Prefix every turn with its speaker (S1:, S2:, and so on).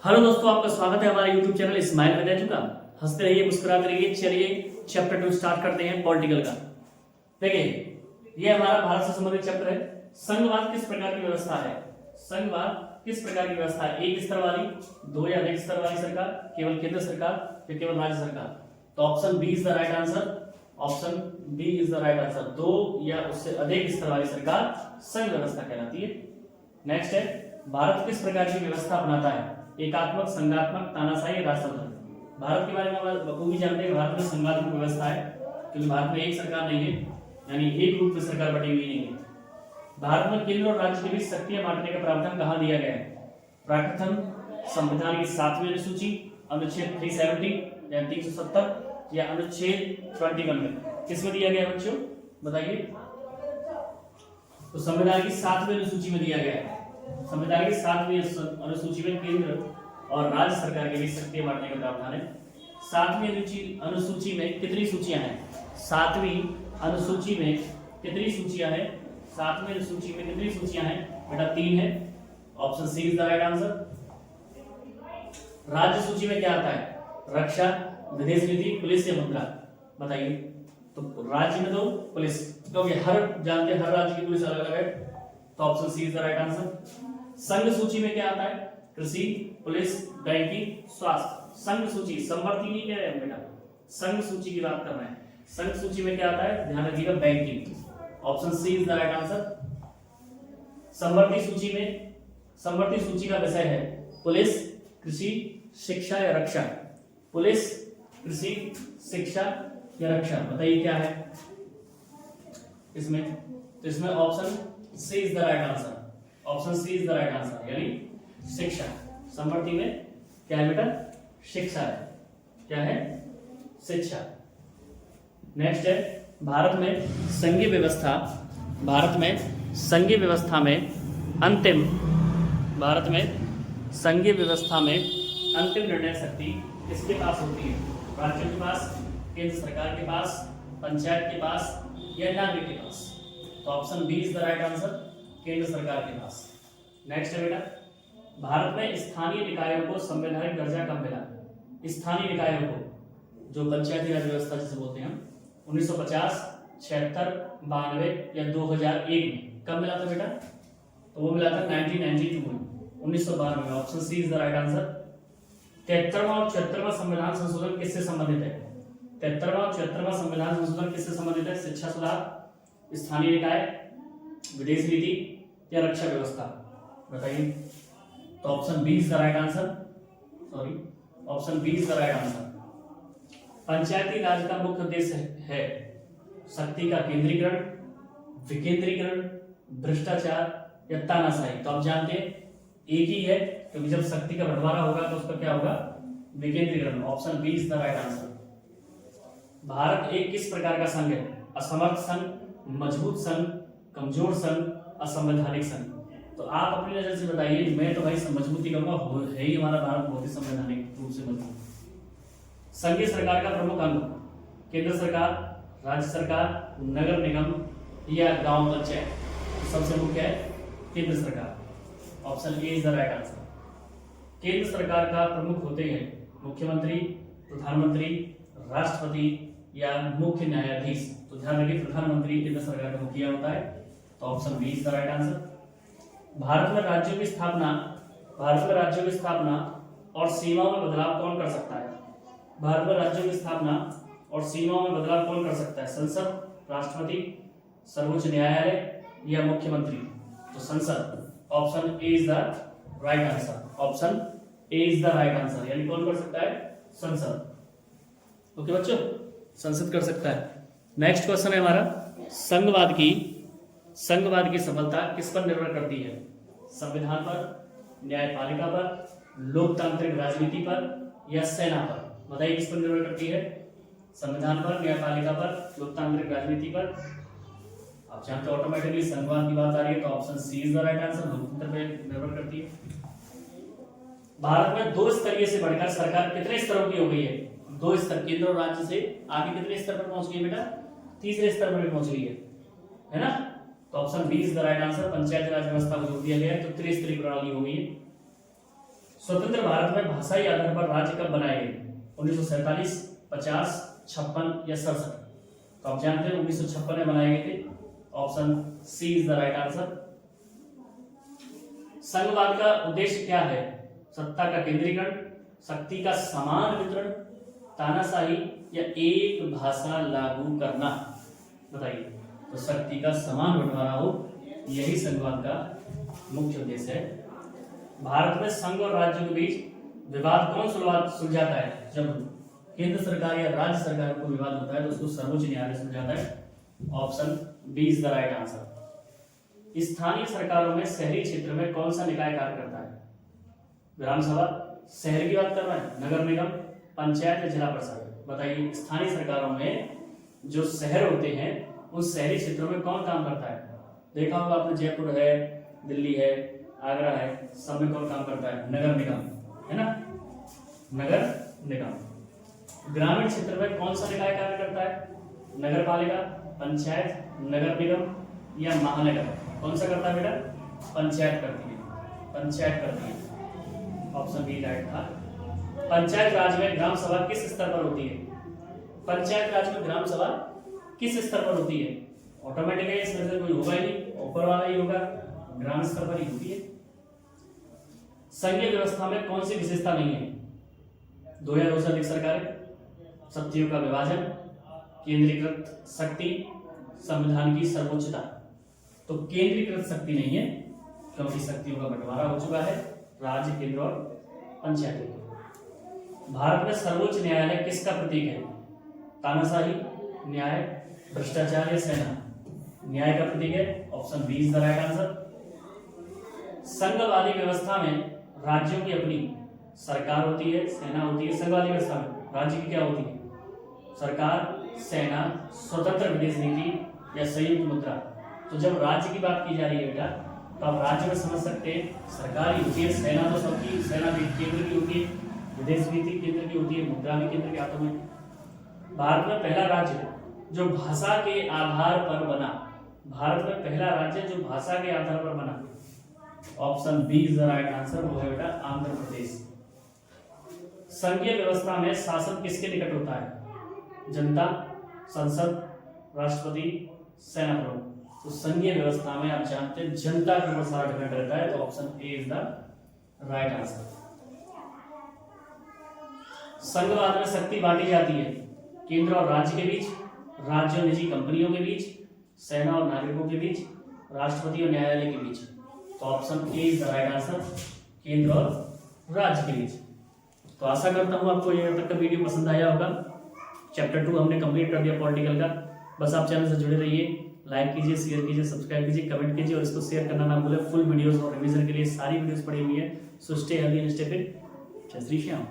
S1: Hello दोस्तों, आपका स्वागत है हमारे YouTube चैनल स्माइल विद एजुका। हंसते रहिए, मुस्कुराते रहिए। चलिए चैप्टर 2 स्टार्ट करते हैं पॉलिटिकल का। देखिए, ये हमारा भारत से संबंधित चैप्टर है। संघवाद किस प्रकार की व्यवस्था है? संघवाद किस प्रकार की व्यवस्था है? एक स्तर वाली, दो या अधिक स्तर वाली सरकार, केवल केंद्र सरकार या केवल राज्य सरकार? तो option B is the right answer. Option B is the right answer. दो या उससे अधिक स्तर वाली सरकार संघ व्यवस्था कहलाती है। नेक्स्ट है, भारत किस प्रकार की व्यवस्था अपनाता है? एकात्मक, संघात्मक, तानाशाही, राष्ट्रतंत्र। भारत के बारे में हम बखूबी जानते हैं। भारत में संघात्मक व्यवस्था है क्योंकि भारत में एक सरकार नहीं है, यानी एक रूप में सरकार बटी हुई नहीं है। भारत में केंद्र और राज्य के बीच शक्तियां बांटने का प्रावधान कहां दिया गया है? प्राकृतन संविधान की 7वीं अनुसूची, अनुच्छेद 370 या 370 या अनुच्छेद 21 में? किसमें दिया गया है बच्चों, बताइए? तो संविधान की 7वीं अनुसूची में दिया गया है। संविधान की 7वीं अनुसूची में केंद्र और राज्य सरकार के बीच शक्तियां बांटने का प्रावधान है। 7वीं अनुसूची में कितनी सूचियां हैं? 7वीं अनुसूची में कितनी सूचियां हैं? 7वीं अनुसूची में कितनी सूचियां हैं बेटा? 3 है। Option C is the right answer. राज्य सूची में क्या आता है? रक्षा, विदेश नीति, पुलिस या मुद्रा? बताइए। तो राज्य में तो पुलिस, क्योंकि हर जानते हर राज्य की पुलिस अलग अलग है, तो option C is the right answer. संघ सूची में क्या आता है? कृषि, पुलिस, बैंकिंग, स्वास्थ्य। संघ सूची, समवर्ती नहीं कह रहे हैं बेटा, संघ सूची की बात कर रहे हैं। संघ सूची में क्या आता है? ध्यान रखिएगा, banking. Option C is the right answer. समवर्ती सूची में, समवर्ती सूची का विषय है पुलिस, कृषि, शिक्षा या रक्षा? पुलिस, कृषि, शिक्षा या रक्षा? बताइए क्या है इसमें? तो इसमें option C is the right answer. Option C is the right answer, यानी शिक्षा। समवर्ती में क्या है बेटा? शिक्षा है। क्या है? शिक्षा। नेक्स्ट है, भारत में संघीय व्यवस्था, भारत में संघीय व्यवस्था में अंतिम, भारत में संघीय व्यवस्था में अंतिम निर्णय शक्ति किसके पास होती है? राज्यों के पास, केंद्र सरकार के पास, पंचायत के पास या नागरिक के पास? तो option B is the right answer, केंद्र सरकार के पास। नेक्स्ट है बेटा, भारत में स्थानीय निकायों को संवैधानिक दर्जा कब मिला? स्थानीय निकायों को, जो पंचायती राज व्यवस्था जिसे बोलते हैं हम, 1950, 76, 92 या 2001 में कब मिला था बेटा? तो वो मिला था 1992 में, 1992 में। Option C is the right answer. 73वां और 74वां संविधान संशोधन किससे संबंधित है? 73वां और 74वां संविधान संशोधन किससे संबंधित है? शिक्षा सुधार, स्थानीय निकाय, विदेश नीति या रक्षा व्यवस्था? बताइए। तो option B is the right answer. Sorry, option B is the right answer. Panchayati Raj का मुख्य उद्देश्य है शक्ति का केंद्रीकरण, विकेंद्रीकरण, भ्रष्टाचार या तानाशाही? तो आप जानते हैं एक ही है, क्योंकि जब शक्ति का बंटवारा होगा तो उसका क्या होगा? विकेंद्रीकरण। Option B is the right answer. भारत एक किस प्रकार का संघ है? असमर्थ संघ, मजबूत संघ, कमजोर संघ, असंवैधानिक संघ? तो आप अपनी नजर से बताइए। मैं तो भाई मजबूती कहूंगा, है ही हमारा भारत बहुत ही संवैधानिक रूप से मजबूत। संघीय सरकार का प्रमुख अंग, केंद्र सरकार, राज्य सरकार, नगर निगम या गांव पंचायत? तो सबसे मुख्य है केंद्र सरकार। Option A is the right answer. केंद्र सरकार का प्रमुख होते हैं मुख्यमंत्री, प्रधानमंत्री, राष्ट्रपति या मुख्य न्यायाधीश? तो ध्यान रखिए, प्रधानमंत्री केंद्र सरकार का मुखिया होता है। तो option B is the right answer. भारत में राज्यों की स्थापना, भारत में राज्यों की स्थापना और सीमाओं में बदलाव कौन कर सकता है? भारत में राज्यों की स्थापना और सीमाओं में बदलाव कौन कर सकता है? संसद, राष्ट्रपति, सर्वोच्च न्यायालय या मुख्यमंत्री? तो संसद। Option A is the right answer. Option A is the right answer, यानी कौन कर सकता है? संसद। ओके बच्चों, संसद कर सकता है। नेक्स्ट क्वेश्चन है हमारा, संघवाद की सफलता किस पर निर्भर करती है? संविधान पर, न्यायपालिका पर, लोकतांत्रिक राजनीति पर या सेना पर? बताइए किस पर निर्भर करती है? संविधान पर, न्यायपालिका पर, लोकतांत्रिक राजनीति पर? आप जानते हो ऑटोमेटिकली संघवाद की बात आ रही है, तो option C is the right answer, लोकतंत्र पर निर्भर करती है। भारत में 2 स्तरीय से बढ़कर सरकार कितने स्तरों की हो गई है? 2 स्तर, केंद्र और राज्य से आगे कितने स्तर पर पहुंच गई है बेटा? तीसरे स्तर पर पहुंच गई है ना? तो option B is the right answer. Panchayati Raj व्यवस्था को जोड़ दिया गया है तो त्रिस्तरीय प्रणाली हो गई है। स्वतंत्र भारत में भाषाई आधार पर राज्य कब बनाए गए? 1947, 50, 56 या 67? तो आप जानते हैं 1956 में बनाए गए थे। Option C is the right answer. संघवाद का उद्देश्य क्या है? सत्ता का केंद्रीकरण, शक्ति का समान वितरण, तानाशाही या एक भाषा लागू करना? बताइए। तो शक्ति का समान बंटवारा हो, यही संघवाद का मुख्य उद्देश्य है। भारत में संघ और राज्यों के बीच विवाद कौन सुलझाता है? जब केंद्र सरकार या राज्य सरकार को विवाद होता है तो उसको सर्वोच्च न्यायालय सुलझाता है। Option B is the right answer. स्थानीय सरकारों में शहरी क्षेत्र में कौन सा निकाय कार्य करता है? ग्राम सभा, शहर की बात कर रहा है, नगर निगम, पंचायत या जिला परिषद? बताइए। स्थानीय सरकारों में जो शहर होते हैं उस शहरी क्षेत्रों में कौन काम करता है? देखा होगा आपने, जयपुर है, दिल्ली है, आगरा है, सब में कौन काम करता है? नगर निगम, है ना, नगर निगम। ग्रामीण क्षेत्र में कौन सा निकाय कार्य करता है? नगर पालिका, पंचायत, नगर निगम या महानगर? कौन सा करता है बेटा? पंचायत करती है, पंचायत करती है। ऑप्शन बी राइट था। पंचायत राज में ग्राम सभा किस स्तर पर होती है? पंचायत राज में ग्राम सभा किस स्तर पर होती है? ऑटोमेटिक है, इसमें से कोई होगा ही नहीं, ऊपर वाला ही होगा, ग्राम स्तर पर ही होती है। संघीय व्यवस्था में कौन सी विशेषता नहीं है? दो या दो से अधिक सरकारें, शक्तियों का विभाजन, केंद्रीकृत शक्ति, संविधान की सर्वोच्चता? तो केंद्रीकृत शक्ति नहीं है, क्योंकि शक्तियों का बंटवारा हो चुका है राज्य, केंद्र और पंचायतों। भारत में सर्वोच्च न्यायालय किसका प्रतीक है? तानाशाही, न्याय, भ्रष्टाचार या सेना? न्याय का प्रतीक है। Option B is the right answer. संघवादी व्यवस्था में राज्यों की अपनी सरकार होती है, सेना होती है? संघवादी व्यवस्था में राज्य की क्या होती है? सरकार, सेना, स्वतंत्र विदेश नीति या संयुक्त मुद्रा? तो जब राज्य की बात की जा रही है बेटा, तो आप राज्य में समझ सकते हैं सरकार ही होती है, सेना तो सबकी, सेना भी केंद्र की होती है, विदेश नीति केंद्र की होती है, मुद्रा भी केंद्र के हाथों में। भारत में पहला राज्य जो भाषा के आधार पर बना, भारत में पहला राज्य जो भाषा के आधार पर बना, option B is the right answer, वो है बेटा आंध्र प्रदेश। संघीय व्यवस्था में शासन किसके निकट होता है? जनता, संसद, राष्ट्रपति, सेना प्रमुख? तो संघीय व्यवस्था में आप जानते हैं जनता के ऊपर सारा डिपेंड रहता है, तो option A is the right answer. संघवाद में शक्ति बांटी जाती है केंद्र और राज्य के बीच, राज्य और निजी कंपनियों के बीच, सेना और नागरिकों के बीच, राष्ट्रपति और न्यायालय के बीच? तो option A is the right answer, केंद्र और राज्य के बीच। तो आशा करता हूं आपको यहाँ तक का वीडियो पसंद आया होगा। चैप्टर 2 हमने कंप्लीट कर दिया पॉलिटिकल का। बस आप चैनल से जुड़े रहिए, लाइक कीजिए, शेयर कीजिए, सब्सक्राइब कीजिए, कमेंट कीजिए और इसको शेयर करना ना भूलें। फुल वीडियोस और रिवीजन के लिए सारी वीडियोस पड़ी हुई है। So stay healthy and stay fit. जय श्री श्याम।